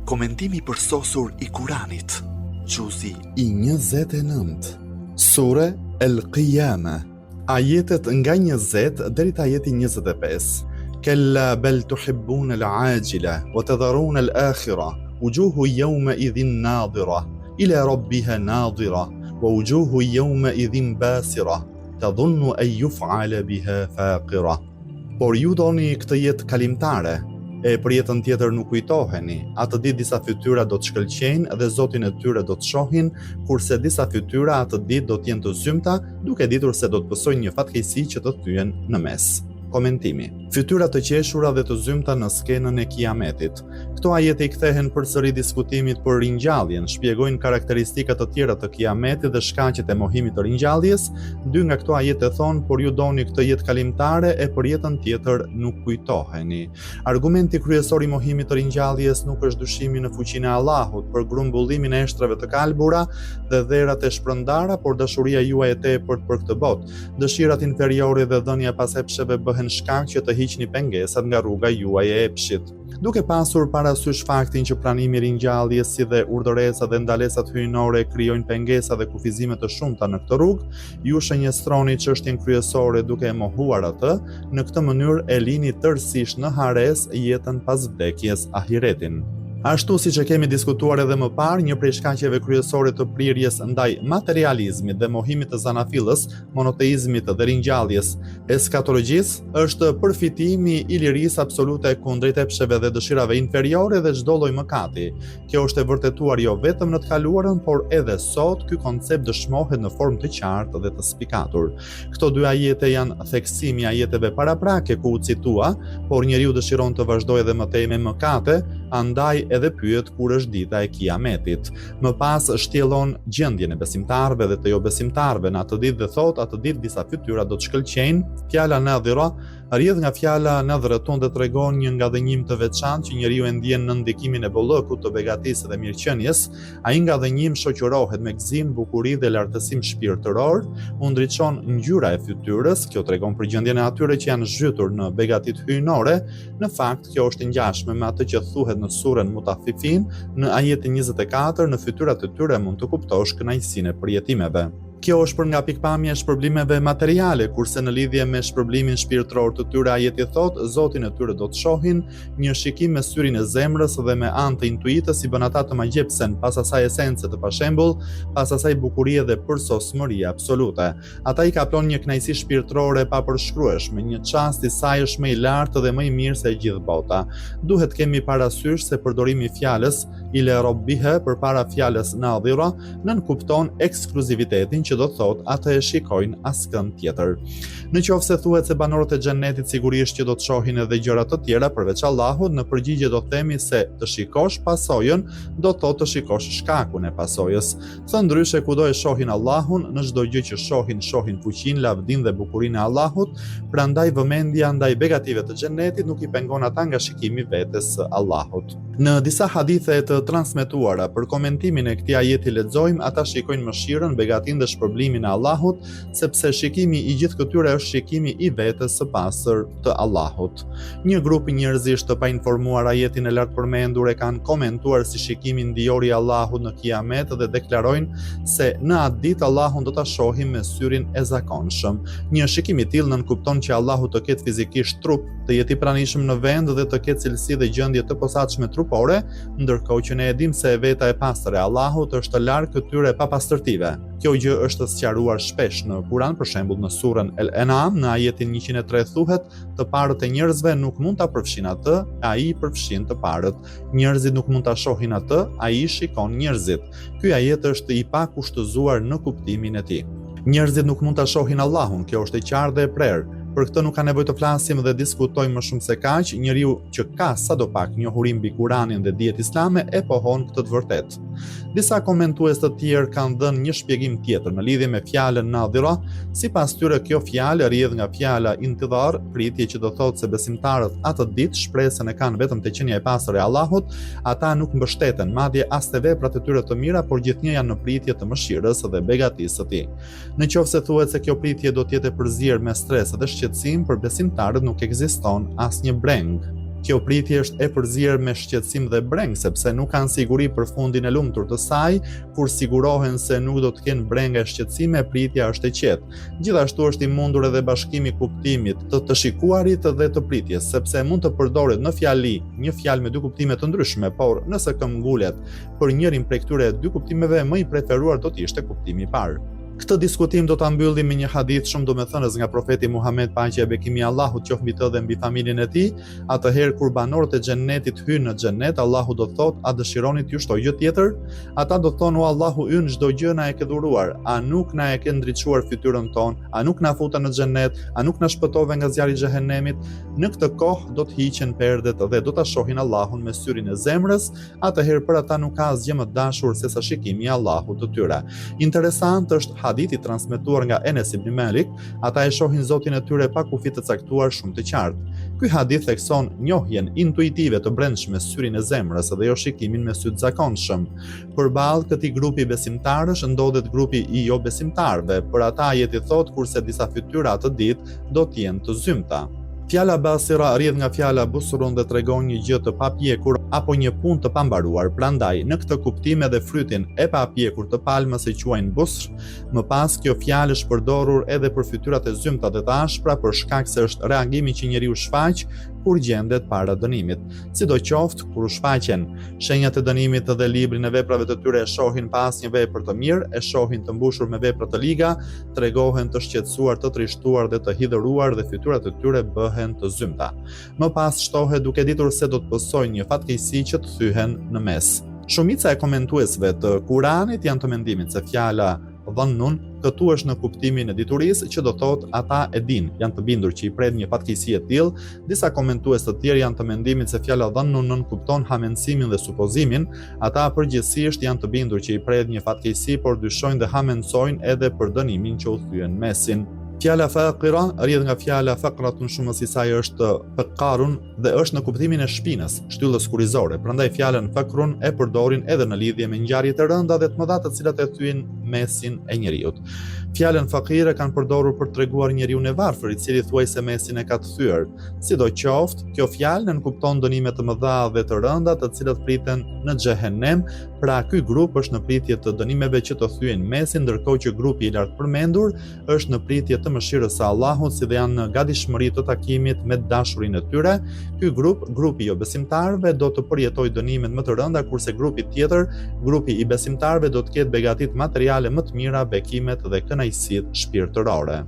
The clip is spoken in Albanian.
Komentimi përsosur I Kuranit. Gjuzi I 29. Sure El Qiyama. Ajetet nga 20 deri te ajeti 25. Kella bel tuhibbun al ajila wa tadharun al akhira wujuhu yawma idhin nadira ila rabbiha nadira wa wujuhu yawma idhin basira tadhunnu an yuf'ala biha faqira. Por ju doni këtë jetë kalimtare, e për jetën tjetër nuk kujtoheni. Atë ditë disa fytyra do të shkëlqejnë dhe Zotin e tyre do të shohin, kurse disa fytyra atë ditë do të jenë të zymta, duke ditur se do të pësojnë një fatkeqësi që të thyen në mes. Komentimi. Fytyra të qeshura dhe të zymta në skenën e kiametit. Këto ajete I kthehen përsëri diskutimit për ringjalljen, shpjegojnë karakteristikat të tjera të kiametit dhe shkaqet e mohimit të ringjalljes. Dy nga këto ajete thonë, por ju doni këtë jetë kalimtare e për jetën tjetër nuk kujtoheni. Argumenti kryesor I mohimit të ringjalljes nuk është dyshimi në fuqinë e Allahut për grumbullimin e eshtrave të kalbura dhe dherat e shpërndara, por dashuria juaj e tepërt për këtë botë. Dëshirat inferiore dhe dhënia pas epsheve bëhen shkak që të hiqni pengesat nga rruga juaj e epshit. Duke pasur parasysh faktin që pranimi I ringjalljes si dhe urdhëresat dhe ndalesat hyjnore krijojnë pengesa dhe kufizime të shumta në këtë rrugë, ju shënjestroni çështjen kryesore duke e mohuar atë, në këtë mënyrë e lini tërësisht në hares jetën pas vdekjes, ahiretin. Ashtu siç e kemi diskutuar edhe më parë, një prej shkaqeve kryesore të prirjes ndaj materializmit dhe mohimit të zanafillës, monoteizmit dhe ringjalljes eskatologjisë është përfitimi I lirisë absolute kundrejt epsheve dhe dëshirave inferiore dhe çdo lloj mëkati. Kjo është e vërtetuar jo vetëm në të kaluarën, por edhe sot ky koncept dëshmohet në formë të qartë dhe të spikatur. Këto dy ajete janë theksimi I ajeteve paraprake ku u citua, por njeriu dëshiron të vazhdojë edhe më tej me mëkate, andaj edhe pyet kur është dita e kiametit. Më pas shtjellon gjendjen e besimtarëve dhe të jo besimtarëve në atë ditë dhe thot, atë ditë disa fytyra do të shkëlqejnë. Fjala nadhira rrjedh nga fjala nadhratun dhe tregon një ngadhënjim të veçantë që njeriu e ndjen në ndikimin e bollëkut të begatisë dhe mirëqenies. Ai ngadhënjim shoqërohet me gëzim, bukuri dhe lartësim shpirtëror, u ndriçon ngjyra e fytyrës, kjo tregon për gjendjen e atyre që janë zhytur në begatit hyjnore. Në fakt, kjo është ngjashme me atë që thuhet në surën Mutafifin, në ajetin 24, në fytyrat e tyre mund të kuptosh kënaqësinë e përjetimeve. Kjo është për nga pikpamja e shpërblimeve materiale, kurse në lidhje me shpërblimin shpirtëror të tyre ajeti thot, Zotin e tyre do të shohin, një shikim me syrin e zemrës dhe me anë të intuitës I bën ata të magjepsen, pas asaj esence të pashembull, pas asaj bukurie dhe përsosmërie absolute. Ata I kaplon një kënaqësi shpirtërore pa përshkrueshme, një çast I saj është më I lartë dhe më I mirë se gjithë bota. Duhet kemi parasysh se përdorimi I fjalës ila rabbiha përpara fjalës nadhira nënkupton ekskluzivitetin që do të thot atë e shikojnë askënd tjetër. Në qoftë se thuhet se banorët e xhenetit sigurisht që do të shohin edhe gjëra të tjera përveç Allahut, në përgjigje do themi se të shikosh pasojën do të thotë të shikosh shkakun e pasojës. Thë ndryshe kudo e shohin Allahun, në çdo gjë që shohin fuqinë, lavdinë dhe bukurinë e Allahut, prandaj vëmendja ndaj begative të xhenetit nuk I pengon ata nga shikimi vetes së Allahut. Në disa hadithe të transmetuara për komentimin e këtij ajeti lexojmë ata shikojnë mëshirën, begatinë dhe shpërblimin e Allahut, sepse shikimi I gjithë këtyre është shikimi I vetes së pastër të Allahut. Një grup njerëzish të painformuar ajetin e lartë përmendur e kanë komentuar si shikimin dijor I Allahut në kiamet dhe deklarojnë se në atë ditë Allahun do ta shohim me syrin e zakonshëm. Një shikim I tillë nënkupton që Allahu të ketë fizikisht trup, të jetë I pranishëm në vend dhe të ketë cilësi dhe gjendje të posaçme trupore, ndërkohë që ne e dimë se veta e pastër e Allahut është larg këtyre papastërtive. Kjo gjë është sqaruar shpesh në Kur'an, për shembull në surën El-An'am, në ajetin 103 thuhet, të parët e njerëzve nuk mund ta përfshin atë, ai përfshin të parët. Njerëzit nuk mund ta shohin atë, ai shikon njerëzit. Ky ajet është I pakushtëzuar në kuptimin e tij. Njerëzit nuk mund ta shohin Allahun, kjo është e qartë dhe e prerë. Për këtë nuk ka nevojë të flasim dhe diskutojmë më shumë se kaq, njeriu që ka sadopak njohurim mbi Kuranin dhe dijet islame e pohon këtë të vërtetë. Disa komentues të tjerë kanë dhënë një shpjegim tjetër në lidhje me fjalën nadhira, sipas tyre kjo fjalë rrjedh nga fjala intidhar, pritje që do thotë se besimtarët atë ditë shpresën e kanë vetëm te qenia e pastër e Allahut, ata nuk mbështeten madje as te veprat e tyre të mira, por gjithnjë janë në pritje të mëshirës dhe begatisë së tij. Nëse thuhet se kjo pritje do të jetë e përzier me stres dhe shqetësim, për besimtarët nuk ekziston asnjë breng. Kjo pritje është e përzier me shqetësim dhe breng, sepse nuk kanë siguri për fundin e lumtur të saj, kur sigurohen se nuk do të kenë brenga e shqetësime, pritja është e qetë. Gjithashtu është i mundur edhe bashkimi i kuptimit të shikuarit dhe të pritjes, sepse mund të përdoret në fjali një fjalë me dy kuptime të ndryshme, por nëse këmbgulet për njërin prej këtyre dy kuptimeve, më i preferuar do të ishte kuptimi i parë. Këtë diskutim do ta mbyllim me një hadith shumë domethënës nga profeti Muhammed, paqja e bekimi i Allahut qoftë mbi të dhe mbi familjen e tij. Atëherë kur banorët e xhennetit hyjnë në xhennet, Allahu do thotë: "A dëshironi t'ju shtoj gjë tjetër?" Ata do thonë: "O Allahu ynë, çdo gjë na e ke dhuruar. A nuk na e ke ndriçuar fytyrën tonë? A nuk na futa në xhennet? A nuk na shpëtove nga zjarri i xhehenemit?" Në këtë kohë do të hiqen perdet dhe do ta shohin Allahun me syrin e zemrës. Atëherë për ata nuk ka asgjë më dashur se sa shikimi i Allahut të tyre. Interesant është hadithi transmetuar nga Enes ibn Malik, ata e shohin Zotin e tyre pa kufi të caktuar shumë të qartë. Ky hadith thekson njohjen intuitive të brendshme syrin e zemrës dhe jo shikimin me sy të zakonshëm. Përballë këtij grupi besimtarësh ndodhet grupi i jo besimtarëve. Për ata ajeti thot kurse disa fytyra atë ditë do të jenë të zymta. Fjala basira rrjedh nga fjala busrun dhe tregon një gjë të papjekur apo një punë të pambaruar. Prandaj, në këtë kuptim edhe frytin e papjekur të palmës e quajnë busr. Më pas kjo fjalë është përdorur edhe për fytyrat e zymta dhe të ashpra për shkak se është reagimi që njeriu shfaq kur gjendet para dënimit. Sidoqoftë, kur u shfaqen shenjat e dënimit dhe librin e veprave të tyre e shohin pa asnjë vepër të mirë, e shohin të mbushur me vepra të liga, tregohen të shqetësuar, të trishtuar dhe të hidhëruar dhe fytyrat e tyre bëhen të zymta. Më pas shtohet duke ditur se do të pësojnë një fatkeqësi që të thyhen në mes. Shumica e komentuesve të Kuranit janë të mendimit se fjala dhannun këtu është në kuptimin e diturisë, që do thotë ata e din, janë të bindur që i pret një fatkeqësi e tillë. Disa komentues të tjerë janë të mendimit se fjala dhannun nënkupton hamendësimin dhe supozimin. Ata përgjithsisht janë të bindur që i pret një fatkeqësi, por dyshojnë dhe hamendsojnë edhe për dënimin që u thyen mesin. Fjala faqira rrjedh nga fjala faqratun, shumës i saj është faqarun dhe është në kuptimin e shpinës, shtyllës kurizore. Prandaj fjalën faqrun e përdorin edhe në lidhje me ngjarje të rënda dhe të mëdha të cilat e thyen mesin e njeriut. Fjalën faqire kanë përdorur për treguar njeriun e varfër, i cili thuajse mesin e ka të thyer. Sidoqoftë, kjo fjalë nënkupton dënime të mëdha dhe të rënda të cilat priten në xhehenem. Pra ky grup është në pritje të dënimeve që të thyen mesin, ndërkohë që grupi i lartë përmendur është në pritje të mëshirës së Allahut, si dhe janë në gatishmëri të takimit me dashurinë e tyre. Ky grupi jo besimtarëve do të përjetojë dënimet më të rënda, kurse grupi tjetër, grupi i besimtarëve do të ketë begatit materiale më të mira, bekimet dhe kënaqësitë shpirtërore.